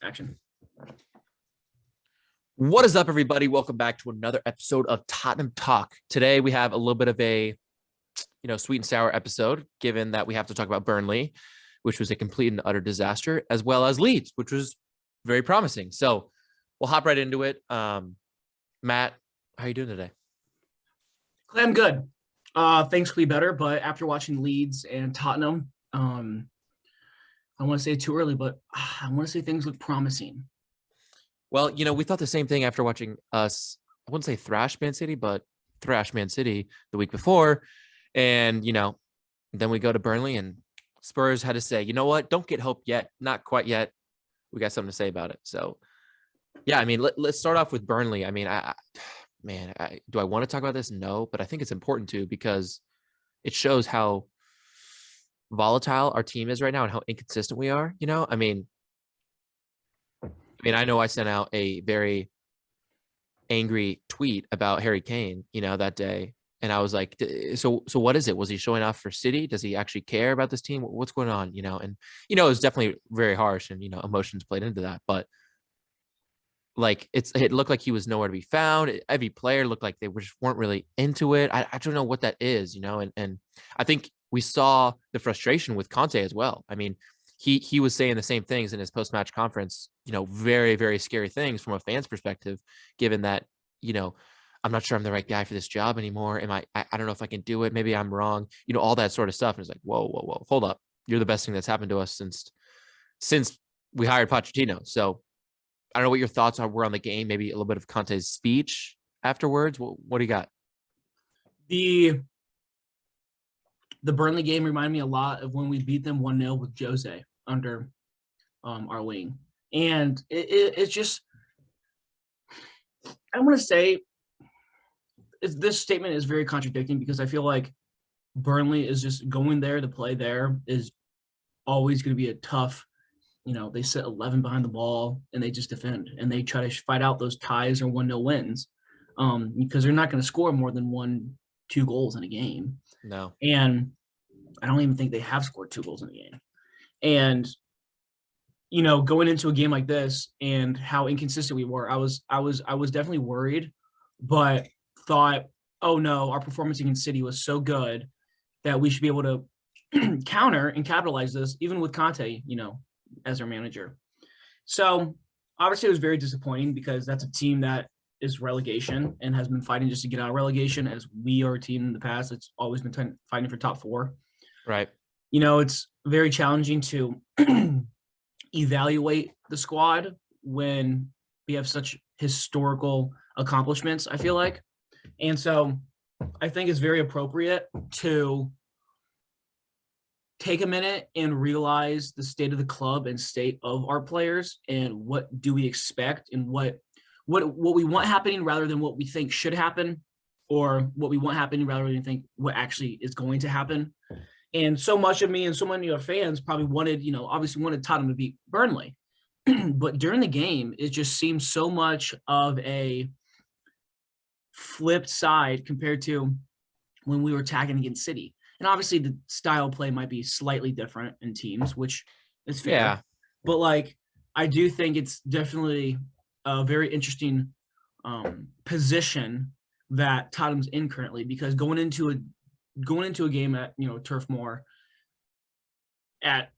Action. What is up, everybody? Welcome back to another episode of Tottenham Talk. Today we have a little bit of a, sweet and sour episode, given that we have to talk about Burnley, which was a complete and utter disaster, as well as Leeds, which was very promising. So we'll hop right into it. Matt, how are you doing today? Clay, I'm good. Things could be better, but after watching Leeds and Tottenham, I want to say it too early, but I want to say things look promising. Well, we thought the same thing after watching us, I wouldn't say thrash Man City, but thrash Man City the week before. And, then we go to Burnley and Spurs had to say, you know what? Don't get hope yet. Not quite yet. We got something to say about it. So, yeah, I mean, let's start off with Burnley. I mean, do I want to talk about this? No, but I think it's important to because it shows how volatile our team is right now and how inconsistent we are. I mean, I know I sent out a very angry tweet about Harry Kane, that day. And I was like, so what is it? Was he showing off for City? Does he actually care about this team? What's going on? And, it was definitely very harsh and, emotions played into that. But like, it looked like he was nowhere to be found. Every player looked like they just weren't really into it. I don't know what that is, and I think we saw the frustration with Conte as well. I mean, he was saying the same things in his post-match conference, very, very scary things from a fan's perspective, given that, I'm not sure I'm the right guy for this job anymore. I don't know if I can do it. Maybe I'm wrong, all that sort of stuff. And it's like, whoa, hold up. You're the best thing that's happened to us since we hired Pochettino. So I don't know what your thoughts were on the game, maybe a little bit of Conte's speech afterwards. What do you got? The Burnley game reminded me a lot of when we beat them 1-0 with Jose under our wing. And it's just, I want to say this statement is very contradicting because I feel like Burnley is just going there to play there is always going to be a tough, they sit 11 behind the ball and they just defend and they try to fight out those ties or 1-0 wins because they're not going to score more than 1-2 goals in a game. No. And I don't even think they have scored 2 goals in a game. And, going into a game like this and how inconsistent we were, I was definitely worried, but thought, oh no, our performance against City was so good that we should be able to counter and capitalize this, even with Conte, as our manager. So obviously it was very disappointing because that's a team that is relegation and has been fighting just to get out of relegation, as we are a team in the past that's always been fighting for top 4. Right. It's very challenging to evaluate the squad when we have such historical accomplishments, I feel like. And so I think it's very appropriate to take a minute and realize the state of the club and state of our players and what do we expect and what we want happening rather than what we think should happen, or what we want happening rather than think what actually is going to happen. And so much of me and so many of our fans probably obviously wanted Tottenham to beat Burnley. But during the game, it just seemed so much of a flipped side compared to when we were attacking against City. And obviously the style of play might be slightly different in teams, which is fair. Yeah. But I do think it's definitely a very interesting position that Tottenham's in currently, because going into a game at Turf Moor at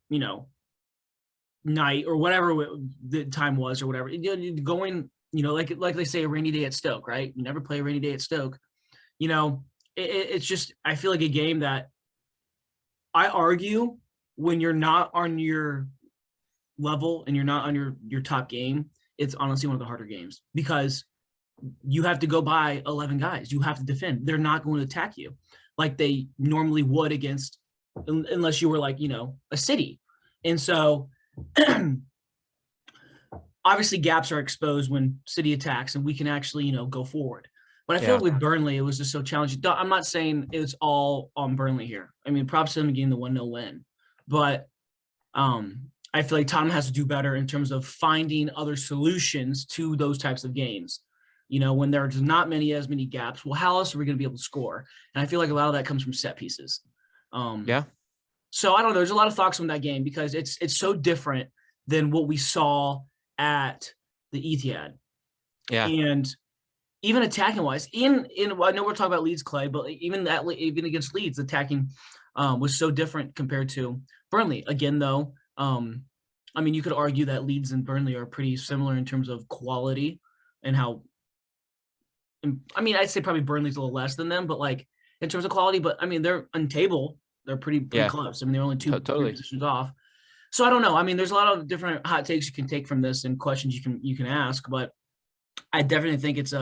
night or whatever the time was or whatever, going like they say, a rainy day at Stoke, right? You never play a rainy day at Stoke. It's just, I feel like a game that I argue when you're not on your level and you're not on your top game, it's honestly one of the harder games because you have to go by 11 guys. You have to defend. They're not going to attack you like they normally would against, unless you were a City. And so obviously gaps are exposed when City attacks and we can actually, go forward. But I feel like with Burnley, it was just so challenging. I'm not saying it's all on Burnley here. I mean, props to them getting the 1-0 win. But I feel like Tottenham has to do better in terms of finding other solutions to those types of games. When there's not as many gaps, well, how else are we going to be able to score? And I feel like a lot of that comes from set pieces. So I don't know. There's a lot of thoughts on that game because it's so different than what we saw at the Etihad. Yeah. And even attacking wise, I know we're talking about Leeds, Clay, but even against Leeds, attacking was so different compared to Burnley. Again, though, I mean, you could argue that Leeds and Burnley are pretty similar in terms of quality and how. I mean, I'd say probably Burnley's a little less than them, but like in terms of quality. But I mean, they're on table. They're pretty Yeah. close. I mean, they're only three Totally. positions off. So I don't know. I mean, there's a lot of different hot takes you can take from this and questions you can ask, but I definitely think it's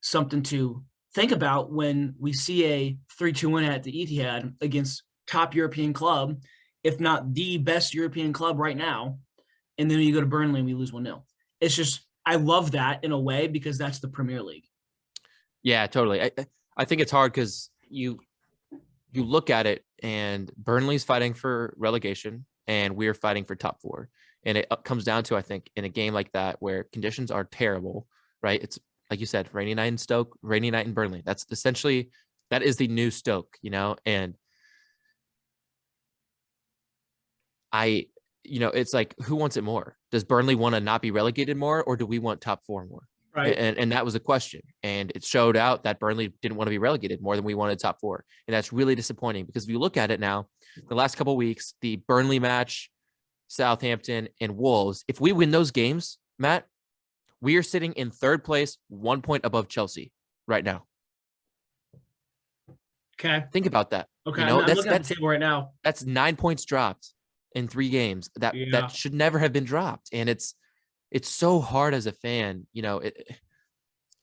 something to think about when we see a 3-2 win at the Etihad against top European club, if not the best European club right now. And then you go to Burnley and we lose 1-0. It's just, I love that in a way because that's the Premier League. Yeah, totally. I think it's hard because you look at it and Burnley's fighting for relegation and we're fighting for top 4. And it comes down to, I think, in a game like that where conditions are terrible, right? It's like you said, rainy night in Stoke, rainy night in Burnley. That's essentially, that is the new Stoke, you know? And it's like, who wants it more? Does Burnley want to not be relegated more, or do we want top 4 more? Right. And that was a question. And it showed out that Burnley didn't want to be relegated more than we wanted top 4. And that's really disappointing because if you look at it now, the last couple of weeks, the Burnley match, Southampton, and Wolves, if we win those games, Matt, we are sitting in 3rd place, 1 point above Chelsea right now. Okay. Think about that. Okay. I'm looking at the table right now. That's 9 points dropped in 3 games. That should never have been dropped. And it's so hard as a fan. You know, it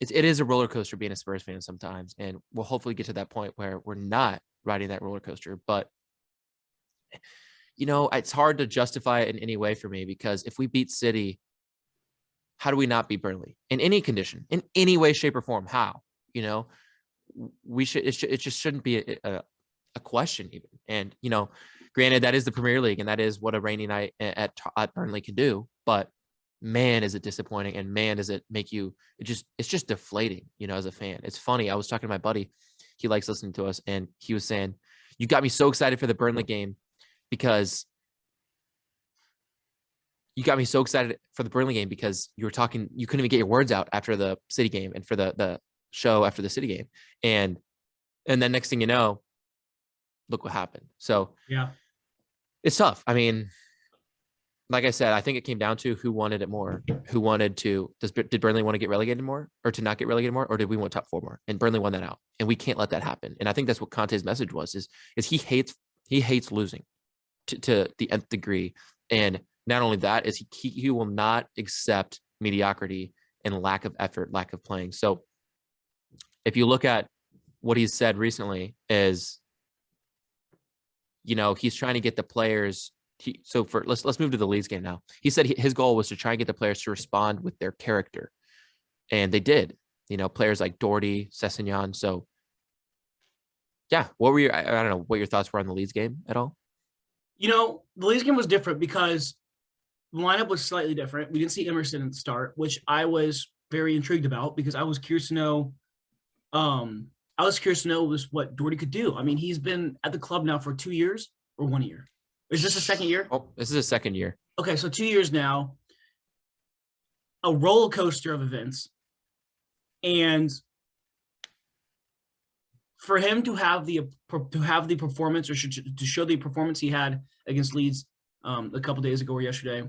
is a roller coaster being a Spurs fan sometimes. And we'll hopefully get to that point where we're not riding that roller coaster. But, you know, it's hard to justify it in any way for me because if we beat City, how do we not beat Burnley in any condition, in any way, shape, or form? How? You know, we should. It just shouldn't be a question even. And you know, granted, that is the Premier League, and that is what a rainy night at Burnley can do. But man, is it disappointing, and man, does it make you? It's just deflating. You know, as a fan, it's funny. I was talking to my buddy. He likes listening to us, and he was saying, "You got me so excited for the Burnley game because." You got me so excited for the Burnley game because you couldn't even get your words out after the City game and for the show after the City game. And then next thing you know, look what happened. So yeah, it's tough. I mean, like I said, I think it came down to who wanted it more, did Burnley want to get relegated more or to not get relegated more? Or did we want top 4 more? And Burnley won that out. And we can't let that happen. And I think that's what Conte's message was, is he hates losing to the nth degree. And not only that, is he will not accept mediocrity and lack of effort, lack of playing. So if you look at what he's said recently is, you know, he's trying to get the players. Let's move to the Leeds game now. He said his goal was to try and get the players to respond with their character. And they did, you know, players like Doherty, Sessegnon. So yeah, I don't know what your thoughts were on the Leeds game at all. You know, the Leeds game was different because the lineup was slightly different. We didn't see Emerson start, which I was very intrigued about because I was curious to know. Was what Doherty could do. I mean, he's been at the club now for 2 years or 1 year. Is this a second year? Oh, this is a second year. Okay, so 2 years now. A roller coaster of events, and for him to have the performance, or to show the performance he had against Leeds a couple days ago or yesterday,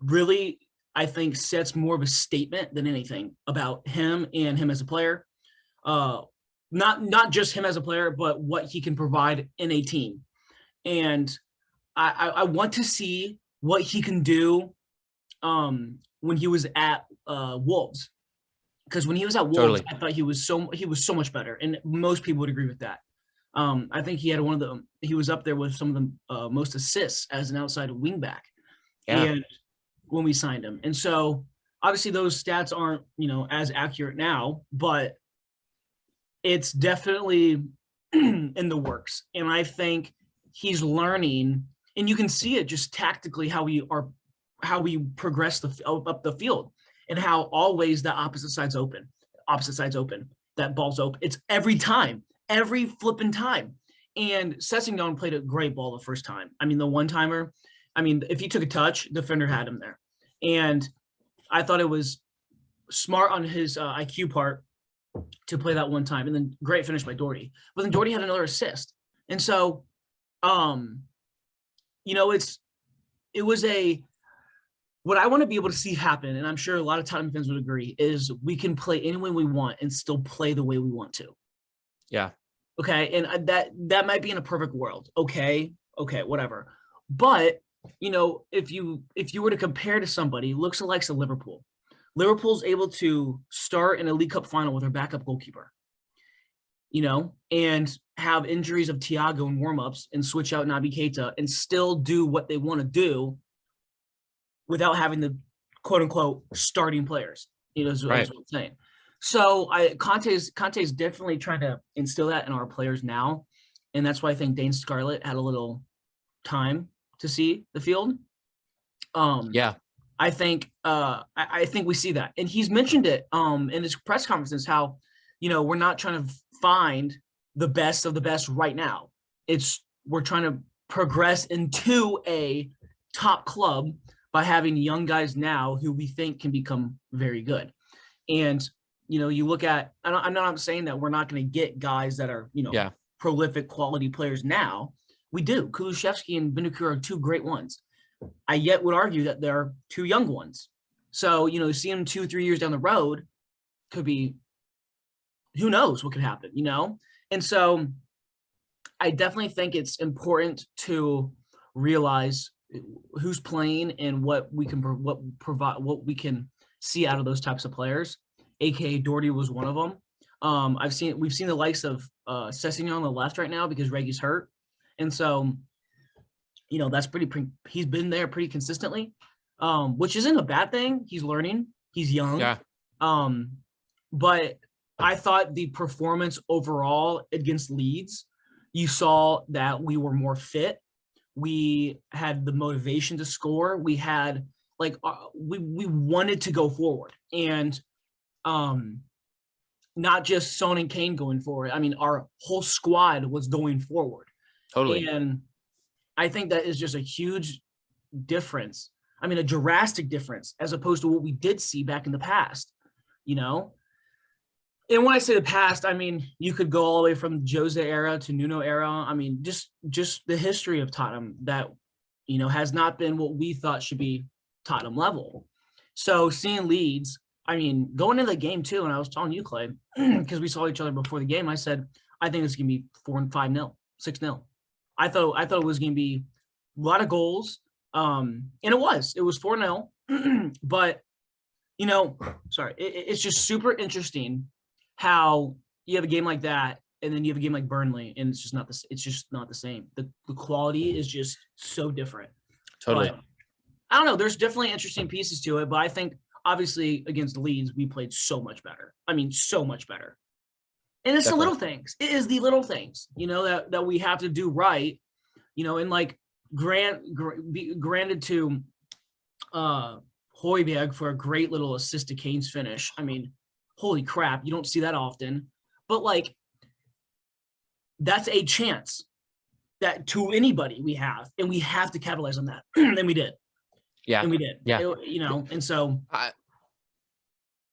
really, I think, sets more of a statement than anything about him and him as a player. Not just him as a player, but what he can provide in a team. And I want to see what he can do when he was at Wolves. Because when he was at Wolves, totally. I thought he was so much better, and most people would agree with that. I think he had he was up there with some of the most assists as an outside wingback, and when we signed him. And so obviously those stats aren't, you know, as accurate now, but it's definitely in the works. And I think he's learning, and you can see it just tactically how we progress up the field, and how always the opposite side's open, that ball's open. It's every flipping time. And Sessegnon played a great ball the first time. I mean, the one-timer, I mean, if he took a touch, defender had him there. And I thought it was smart on his IQ part to play that one time. And then great finish by Doherty. But then Doherty had another assist. And so, you know, it was what I want to be able to see happen, and I'm sure a lot of Tottenham fans would agree, is we can play any way we want and still play the way we want to. Yeah. Okay. And that might be in a perfect world. Okay, whatever. But, you know, if you were to compare to somebody, looks like Liverpool. Liverpool's able to start in a League Cup final with their backup goalkeeper, you know, and have injuries of Thiago in warmups and switch out Naby Keita and still do what they want to do without having the quote unquote starting players, you know, is what I'm saying. So Conte's definitely trying to instill that in our players now. And that's why I think Dane Scarlett had a little time to see the field. Yeah. I think we see that. And he's mentioned it in his press conferences, how, you know, we're not trying to find the best of the best right now. We're trying to progress into a top club by having young guys now who we think can become very good. And, you know, you look at, I'm not saying that we're not going to get guys that are, you know, prolific quality players now. We do. Kulusevski and Bentancur are two great ones. I yet would argue that they're two young ones. So, you know, see them 2-3 years down the road could be, who knows what could happen, you know? And so I definitely think it's important to realize who's playing and what we can see out of those types of players. AKA Doherty was one of them. We've seen the likes of Sessegnon on the left right now because Reggie's hurt. And so, you know, that's he's been there pretty consistently, which isn't a bad thing. He's learning. He's young. Yeah. But I thought the performance overall against Leeds, you saw that we were more fit. We had the motivation to score. We had we wanted to go forward, and not just Son and Kane going forward. I mean, our whole squad was going forward. Totally. And I think that is just a huge difference. I mean, a drastic difference as opposed to what we did see back in the past, you know? And when I say the past, I mean, you could go all the way from Jose era to Nuno era. I mean, just the history of Tottenham that, you know, has not been what we thought should be Tottenham level. So seeing Leeds, I mean, going into the game too, and I was telling you, Clay, because we saw each other before the game, I said, I think it's going to be 4-5-0, 6-0. I thought it was going to be a lot of goals. And it was 4-0, but, you know, sorry, it's just super interesting how you have a game like that, and then you have a game like Burnley, and it's just not the same. The quality is just so different. Totally. But, I don't know. There's definitely interesting pieces to it, but I think obviously against Leeds, we played so much better. I mean, so much better. And it's the little things. It is the little things, you know, that we have to do right, you know, and like granted to Højbjerg for a great little assist to Kane's finish. I mean, holy crap, you don't see that often. But like, that's a chance that to anybody we have, and we have to capitalize on that. And we did. Yeah. And we did. Yeah. You know, and so.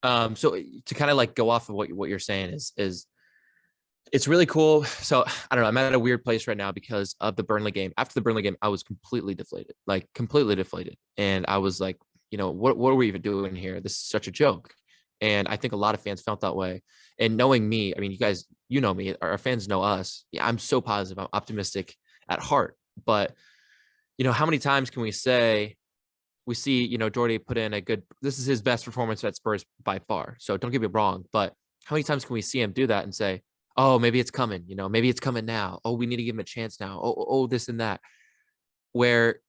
So to kind of like go off of what you're saying is it's really cool. So I don't know. I'm at a weird place right now because of the Burnley game. After the Burnley game, I was completely deflated. And I was like, you know, what are we even doing here? This is such a joke. And I think a lot of fans felt that way. And knowing me, I mean, you guys, you know me, our fans know us. Yeah, I'm so positive. I'm optimistic at heart. But, you know, how many times can we say, we see, you know, Doherty put in this is his best performance at Spurs by far. So don't get me wrong. But how many times can we see him do that and say, oh, maybe it's coming, you know, maybe it's coming now. Oh, we need to give him a chance now. Oh, this and that. Where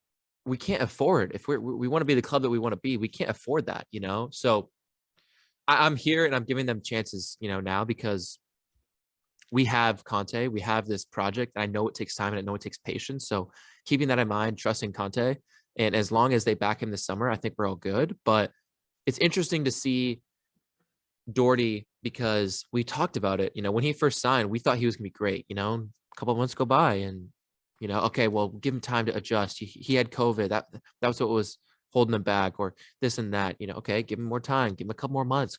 we can't afford, if we want to be the club that we want to be, we can't afford that, you know? So I'm here and I'm giving them chances, you know, now because we have Conte, we have this project. I know it takes time and I know it takes patience. So keeping that in mind, trusting Conte, and as long as they back him this summer, I think we're all good. But it's interesting to see Doherty because we talked about it. You know, when he first signed, we thought he was going to be great. You know, a couple of months go by and, You know, okay, well, give him time to adjust. He had COVID. That was what was holding him back, or this and that. You know, okay, give him more time. Give him a couple more months.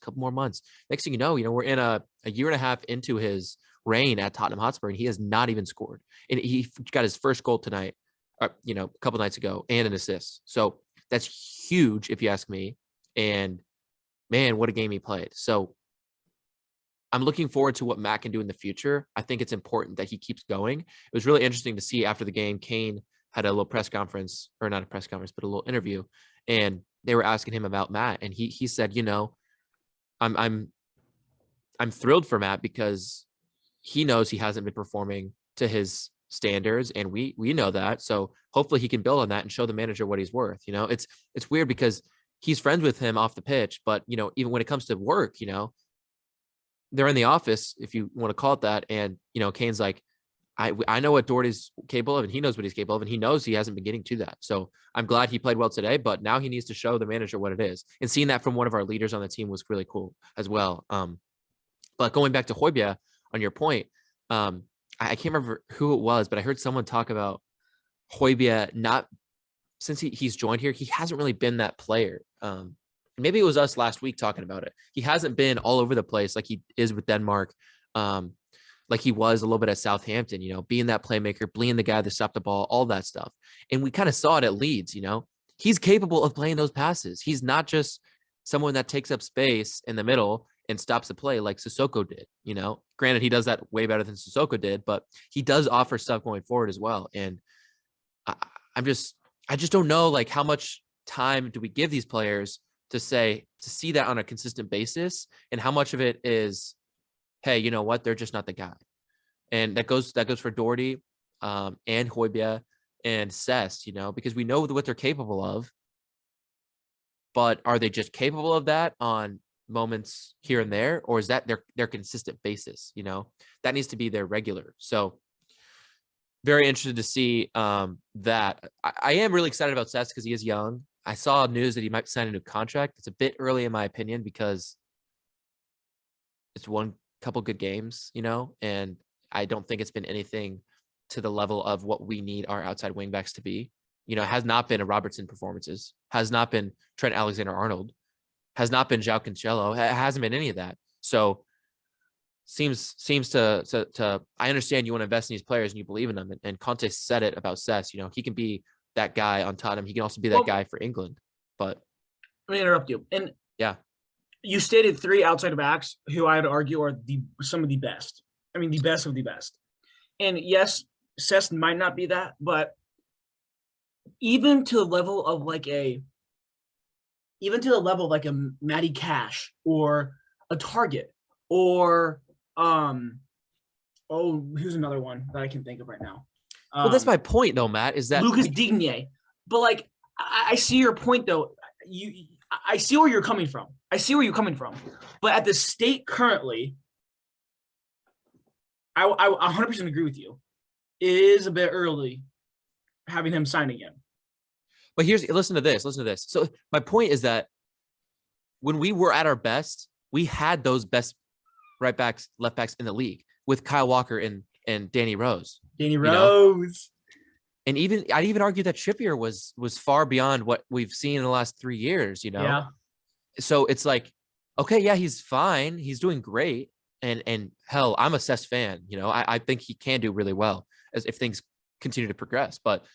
Next thing you know, we're in a year and a half into his reign at Tottenham Hotspur, and he has not even scored. And he got his first goal tonight, a couple nights ago, and an assist. So that's huge, if you ask me. And man, what a game he played. So I'm looking forward to what Matt can do in the future. I think it's important that he keeps going. It was really interesting to see after the game, Kane had a little press conference, or not a press conference, but a little interview, and they were asking him about Matt, and he said, I'm thrilled for Matt because he knows he hasn't been performing to his standards, and we know that. So hopefully he can build on that and show the manager what he's worth. It's weird because he's friends with him off the pitch, but even when it comes to work, they're in the office, if you want to call it that. And, Kane's like, I know what Doherty's capable of, and he knows what he's capable of, and he knows he hasn't been getting to that. So I'm glad he played well today, but now he needs to show the manager what it is. And seeing that from one of our leaders on the team was really cool as well. But going back to Højbjerg, on your point, I can't remember who it was, but I heard someone talk about Højbjerg not since he's joined here, he hasn't really been that player. Maybe it was us last week talking about it. He hasn't been all over the place like he is with Denmark, like he was a little bit at Southampton, being that playmaker, being the guy that stopped the ball, all that stuff. And we kind of saw it at Leeds, he's capable of playing those passes. He's not just someone that takes up space in the middle and stops the play like Sissoko did, Granted, he does that way better than Sissoko did, but he does offer stuff going forward as well. And I just don't know, like, how much time do we give these players to see that on a consistent basis, and how much of it is, hey, you know what, they're just not the guy. And that goes for Doherty and Højbjerg and Cess, because we know what they're capable of, but are they just capable of that on moments here and there, or is that their consistent basis? That needs to be their regular. So very interested to see that. I am really excited about Cess because he is young. I saw news that he might sign a new contract. It's a bit early in my opinion because it's won a couple good games, and I don't think it's been anything to the level of what we need our outside wingbacks to be. It has not been a Robertson performances, has not been Trent Alexander-Arnold, has not been João Cancelo. It hasn't been any of that. So seems to I understand you want to invest in these players and you believe in them. And Conte said it about Cess, he can be that guy on Tottenham. He can also be that guy for England. But let me interrupt you. And yeah, you stated 3 outside backs who I'd argue are some of the best. I mean, the best of the best. And yes, Cess might not be that, but even to the level of like a Matty Cash or a Target or who's another one that I can think of right now? Well, that's my point, though, Matt. Is that Lucas Digne? But like, I see your point, though. I see where you're coming from. But at the state currently, I 100% agree with you. It is a bit early having him sign again. But listen to this. So my point is that when we were at our best, we had those best right backs, left backs in the league with Kyle Walker and Danny Rose. And I'd even argue that Trippier was far beyond what we've seen in the last 3 years, Yeah. So it's like, okay, yeah, he's fine. He's doing great. And hell, I'm a Cess fan. I think he can do really well if things continue to progress. But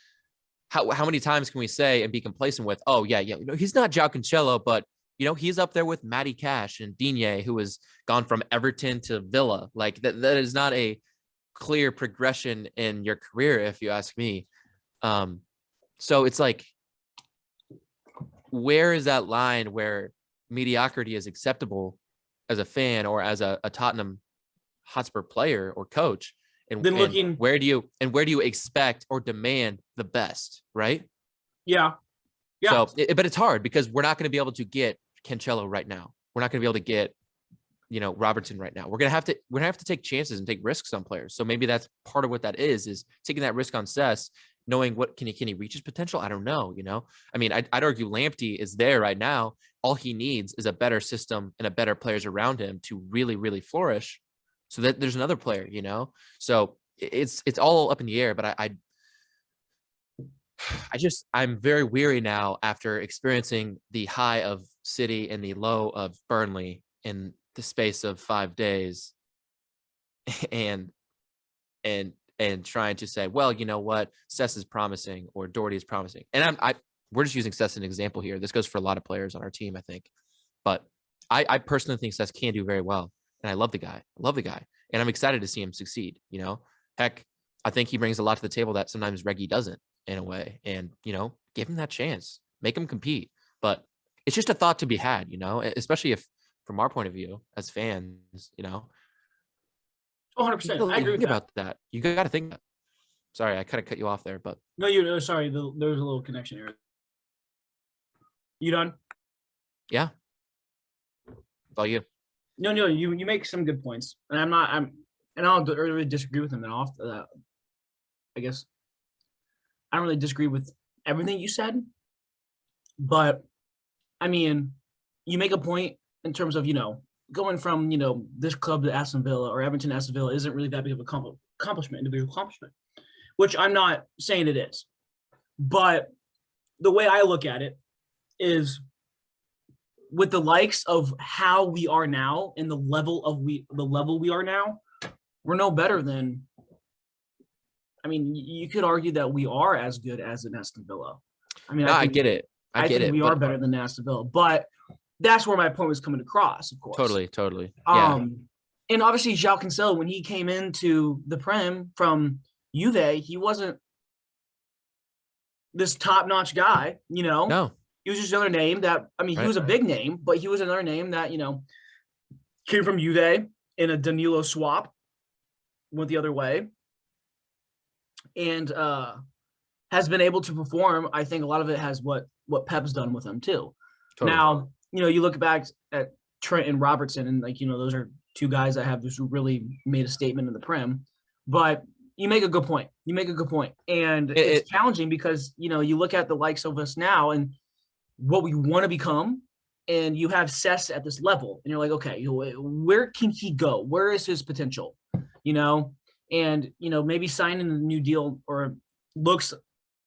how many times can we say and be complacent with, oh, yeah, he's not João Cancelo, but, he's up there with Matty Cash and Digne, who has gone from Everton to Villa. Like that is not a clear progression in your career, if you ask me. So it's like, where is that line where mediocrity is acceptable as a fan or as a Tottenham Hotspur player or coach? And where do you expect or demand the best, right? Yeah. So, but it's hard because we're not going to be able to get Cancelo right now. We're not going to be able to get, Robertson right now. We're gonna have to take chances and take risks on players. So maybe that's part of what that is taking that risk on Cess, knowing what can he reach his potential? I don't know. I mean, I'd argue Lamptey is there right now. All he needs is a better system and a better players around him to really, really flourish. So that there's another player, So it's all up in the air. But I'm very weary now after experiencing the high of City and the low of Burnley in the space of 5 days, and trying to say, well, you know what, Cess is promising or Doherty is promising, and we're just using Cess as an example here. This goes for a lot of players on our team, I think, but I personally think Cess can do very well, and I love the guy. And I'm excited to see him succeed. Heck, I think he brings a lot to the table that sometimes Reggie doesn't, in a way, and give him that chance, make him compete. But it's just a thought to be had, especially if, from our point of view as fans, 100%. I agree with think that. about that. You got to think. Sorry, I kind of cut you off there, but No, sorry. There was a little connection error. You done? yeah, all you. No, you make some good points, and I don't really disagree with him at all. I guess I don't really disagree with everything you said, but I mean, you make a point in terms of going from this club to Aston Villa or Everton to Aston Villa isn't really that big of an individual accomplishment, which I'm not saying it is, but the way I look at it is, with the likes of how we are now and the level we are now, we're no better than. I mean, you could argue that we are as good as an Aston Villa. I mean, No, I get it. I think we are better than Aston Villa, but that's where my point was coming across, of course. Totally. Yeah. And obviously, João Cancelo, when he came into the Prem from Juve, he wasn't this top-notch guy, No. He was just another name that, he was a big name, but he was another name that, came from Juve in a Danilo swap, went the other way, and has been able to perform. I think a lot of it has what Pep's done with him too. Totally. Now, you look back at Trent and Robertson, and those are two guys that have just really made a statement in the Prem. But you make a good point. And it's challenging because you look at the likes of us now and what we want to become, and you have Cess at this level, and you're like, okay, where can he go? Where is his potential? And maybe signing a new deal or looks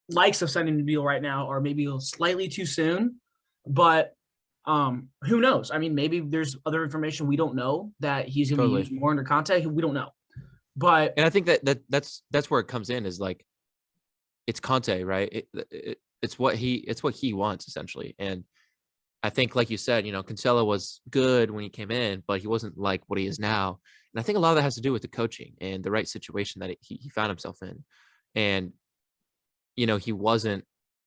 likes of signing a new deal right now are maybe slightly too soon, but who knows? I mean, maybe there's other information we don't know that he's going to be used more under Conte. We don't know, but and I think that's where it comes in, is like, it's Conte, right? It's what he wants, essentially. And I think, like you said, Cancelo was good when he came in, but he wasn't like what he is now. And I think a lot of that has to do with the coaching and the right situation that he found himself in. And, he wasn't,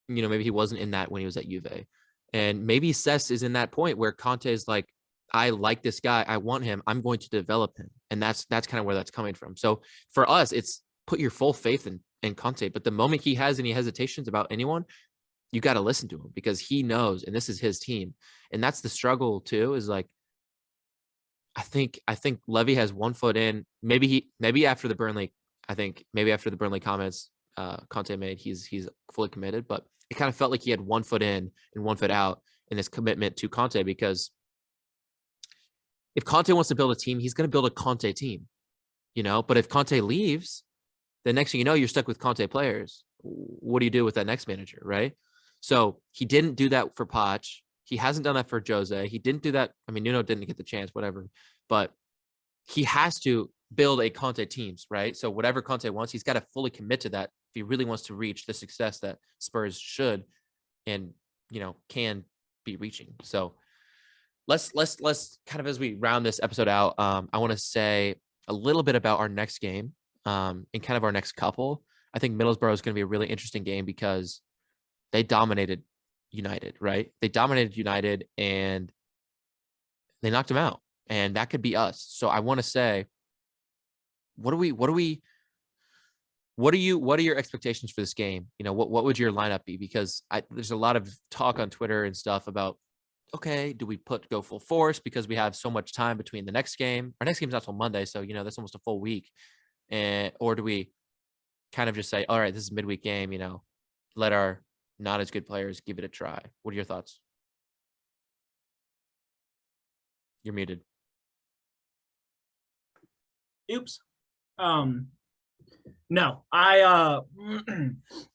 maybe he wasn't in that when he was at Juve. And maybe Cess is in that point where Conte is like, I like this guy, I want him, I'm going to develop him. And that's kind of where that's coming from. So for us, it's put your full faith in Conte. But the moment he has any hesitations about anyone, you got to listen to him, because he knows, and this is his team. And that's the struggle too, is like, I think Levy has one foot in. Maybe after the Burnley comments Conte made, he's fully committed, but it kind of felt like he had 1 foot in and 1 foot out in his commitment to Conte, because if Conte wants to build a team, he's going to build a Conte team, but if Conte leaves, the next thing you know, you're stuck with Conte players. What do you do with that next manager, right? So he didn't do that for Poch. He hasn't done that for Jose. He didn't do that. I mean, Nuno didn't get the chance, whatever, but he has to build a Conte teams, right? So whatever Conte wants, he's got to fully commit to that if he really wants to reach the success that Spurs should and, can be reaching. So let's kind of, as we round this episode out, I want to say a little bit about our next game and kind of our next couple. I think Middlesbrough is going to be a really interesting game because they dominated United, right? They dominated United and they knocked them out, and that could be us. So I want to say, what are your expectations for this game? What would your lineup be? Because there's a lot of talk on Twitter and stuff about, okay, do we go full force because we have so much time between the next game? Our next game's not till Monday, so that's almost a full week. Or do we kind of just say, all right, this is a midweek game, let our not as good players give it a try? What are your thoughts? You're muted. Oops. No, I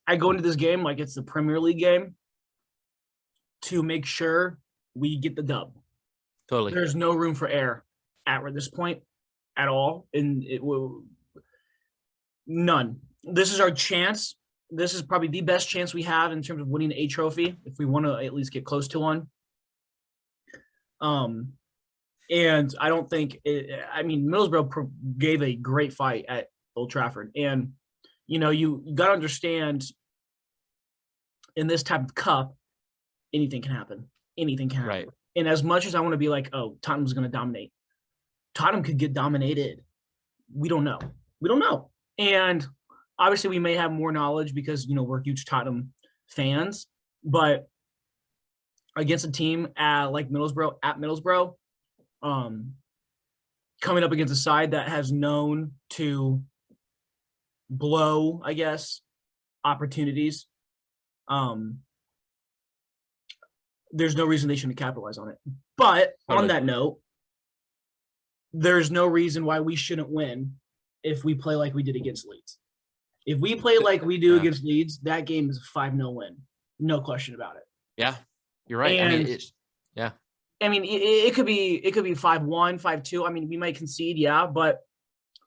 I go into this game like it's the Premier League game to make sure we get the dub. Totally. There's no room for error at this point at all, and it will none. This is our chance. This is probably the best chance we have in terms of winning a trophy if we want to at least get close to one. And I don't think I mean, Middlesbrough gave a great fight at Old Trafford, and you got to understand in this type of cup, anything can happen. Anything can happen. Right. And as much as I want to be like, oh, Tottenham's going to dominate, Tottenham could get dominated. We don't know. We don't know. And obviously, we may have more knowledge because we're huge Tottenham fans, but against a team like Middlesbrough at Middlesbrough, coming up against a side that has known to blow, I guess, opportunities, there's no reason they shouldn't capitalize on it. But on that note, there's no reason why we shouldn't win if we play like we did against Leeds. If we play like we do against Leeds, that game is a 5-0 win. No question about it. Yeah, you're right. And, I mean, it could be 5-1, 5-2. I mean, we might concede, yeah, but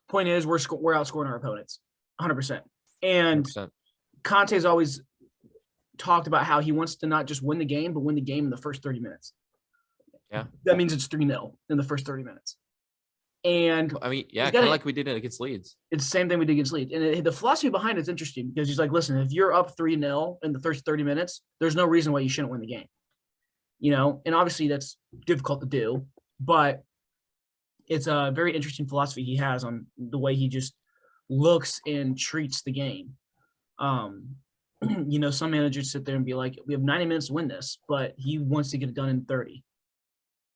point is we're outscoring our opponents 100%. And 100%. Conte's always talked about how he wants to not just win the game, but win the game in the first 30 minutes. Yeah. That means it's 3-0 in the first 30 minutes. And I mean, yeah, kind of like we did it against Leeds. It's the same thing we did against Leeds. And the philosophy behind it's interesting because he's like, listen, if you're up 3-0 in the first 30 minutes, there's no reason why you shouldn't win the game. And obviously that's difficult to do, but it's a very interesting philosophy he has on the way he just looks and treats the game. Some managers sit there and be like, we have 90 minutes to win this, but he wants to get it done in 30.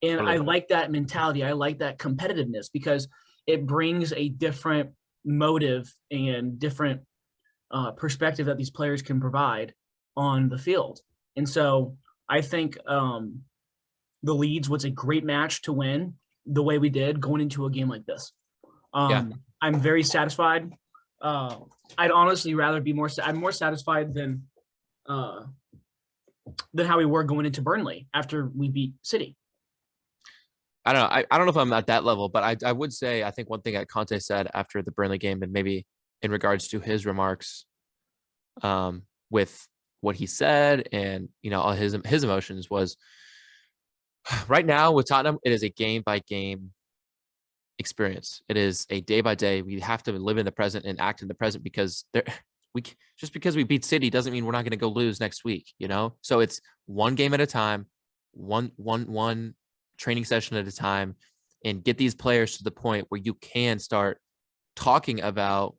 And I like that mentality. I like that competitiveness because it brings a different motive and different perspective that these players can provide on the field. And so I think the Leeds was a great match to win the way we did going into a game like this. I'm very satisfied. I'd honestly rather be I'm more satisfied than how we were going into Burnley after we beat City. I don't know. I don't know if I'm at that level, but I would say I think one thing that Conte said after the Burnley game, and maybe in regards to his remarks, with what he said and all his emotions was right now with Tottenham, it is a game by game experience. It is a day by day. We have to live in the present and act in the present because just because we beat City doesn't mean we're not going to go lose next week. So it's one game at a time, one training session at a time, and get these players to the point where you can start talking about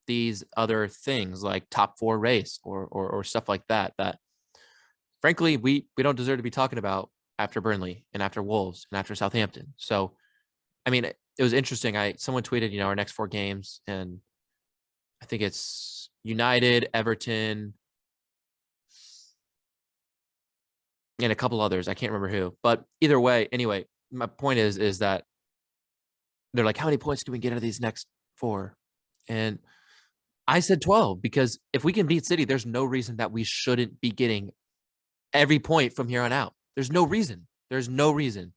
these other things like top 4 race or stuff like that frankly we don't deserve to be talking about after Burnley and after Wolves and after Southampton. So I mean, it was interesting. Someone tweeted our next 4 games, and I think it's United, Everton, and a couple others. I can't remember who, but either way, anyway, my point is that they're like, how many points can we get out of these next 4? And I said 12, because if we can beat City, there's no reason that we shouldn't be getting every point from here on out. There's no reason. There's no reason.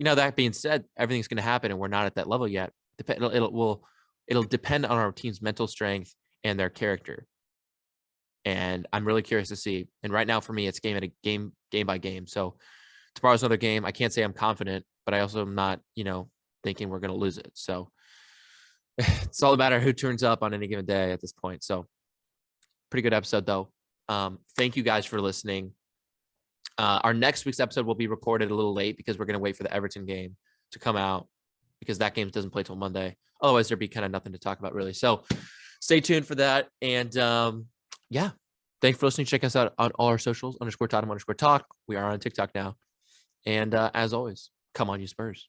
That being said, everything's going to happen and we're not at that level yet. It'll depend on our team's mental strength and their character. And I'm really curious to see. And right now for me, it's game by game. So tomorrow's another game. I can't say I'm confident, but I also am not, thinking we're going to lose it. So it's all a matter of who turns up on any given day at this point. So pretty good episode though. Thank you guys for listening. Our next week's episode will be recorded a little late because we're going to wait for the Everton game to come out because that game doesn't play till Monday. Otherwise there'd be kind of nothing to talk about really. So stay tuned for that. And thanks for listening. Check us out on all our socials, _Tottenham _talk. We are on TikTok now. And as always, come on, you Spurs.